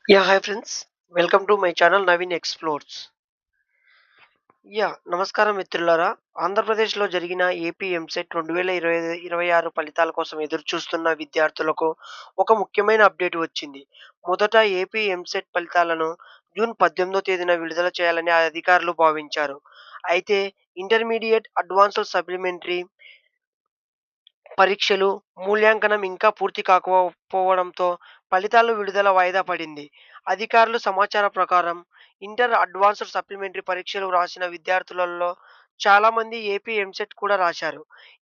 Hi friends. Welcome to my channel Navin Explores. నమస్కారం మిత్రులారా. ఆంధ్రప్రదేశ్‌లో జరిగిన ఏపీ ఎంసెట్ 2026 ఫలితాల కోసం ఎదురుచూస్తున్న విద్యార్థులకు ఒక ముఖ్యమైన అప్డేట్ వచ్చింది. మొదట ఏపీ ఎంసెట్ ఫలితాలను జూన్ 18వ తేదీన విడుదల చేయాలని అధికారులు భావించారు. అయితే ఇంటర్మీడియేట్, అడ్వాన్స్డ్ సప్లిమెంటరీ పరీక్షలు, మూల్యాంకనం ఇంకా పూర్తి కాకపోవడంతో ఫలితాల విడుదల వాయిదా పడింది. అధికారుల సమాచారం ప్రకారం ఇంటర్ అడ్వాన్స్డ్ సప్లిమెంటరీ పరీక్షలు రాసిన విద్యార్థులలో చాలామంది ఏపీ ఎంసెట్ కూడా రాశారు.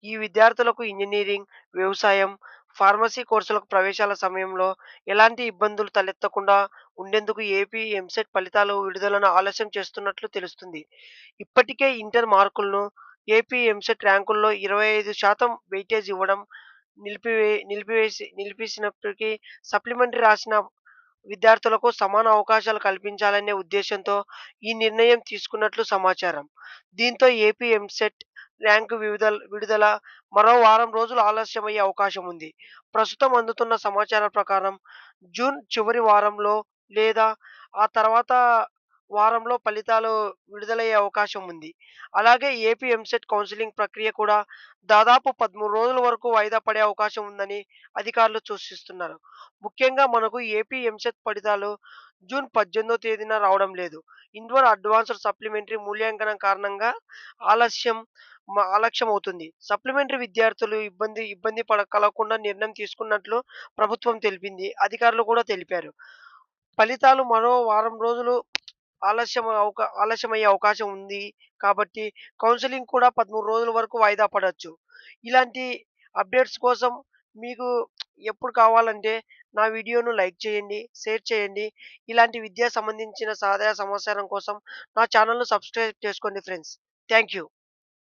ఈ విద్యార్థులకు ఇంజినీరింగ్, వ్యవసాయం, ఫార్మసీ కోర్సులకు ప్రవేశాల సమయంలో ఎలాంటి ఇబ్బందులు తలెత్తకుండా ఉండేందుకు ఏపీ ఎంసెట్ ఫలితాల విడుదలను ఆలస్యం చేస్తున్నట్లు తెలుస్తుంది. ఇప్పటికే ఇంటర్ మార్కులను ఏపీ ఎంసెట్ ర్యాంకుల్లో 25% వెయిటేజ్ ఇవ్వడం నిలిపేసినప్పటికీ సప్లిమెంటరీ రాసిన విద్యార్థులకు సమాన అవకాశాలు కల్పించాలనే ఉద్దేశ్యంతో ఈ నిర్ణయం తీసుకున్నట్లు సమాచారం. దీంతో ఏపీ ఎంసెట్ ర్యాంకు విడుదల మరో వారం రోజులు ఆలస్యమయ్యే అవకాశం ఉంది. ప్రస్తుతం అందుతున్న సమాచారం ప్రకారం జూన్ చివరి వారంలో లేదా ఆ తర్వాత వారంలో ఫలితాలు విడుదలయ్యే అవకాశం ఉంది. అలాగే ఏపీ ఎంసెట్ కౌన్సెలింగ్ ప్రక్రియ కూడా దాదాపు 13 రోజుల వరకు వాయిదా పడే అవకాశం ఉందని అధికారులు సూచిస్తున్నారు. ముఖ్యంగా మనకు ఏపీ ఎంసెట్ ఫలితాలు జూన్ 18వ తేదీన రావడం లేదు. ఇంటర్ అడ్వాన్స్డ్ సప్లిమెంటరీ మూల్యాంకనం కారణంగా ఆలస్యం ఆలస్యమవుతుంది. సప్లిమెంటరీ విద్యార్థులు ఇబ్బంది కలగకుండా నిర్ణయం తీసుకున్నట్లు ప్రభుత్వం తెలిపింది. అధికారులు కూడా తెలిపారు. ఫలితాలు మరో వారం రోజులు ఆలస్యమయ్యే అవకాశం ఉంది కాబట్టి కౌన్సెలింగ్ కూడా 13 రోజుల వరకు వాయిదా పడొచ్చు. ఇలాంటి అప్డేట్స్ కోసం మీకు ఎప్పుడు కావాలంటే నా వీడియోను లైక్ చేయండి, షేర్ చేయండి. ఇలాంటి విద్యా సంబంధించిన సమాచారం కోసం నా ఛానల్‌ను సబ్స్క్రైబ్ చేసుకోండి ఫ్రెండ్స్. Thank you.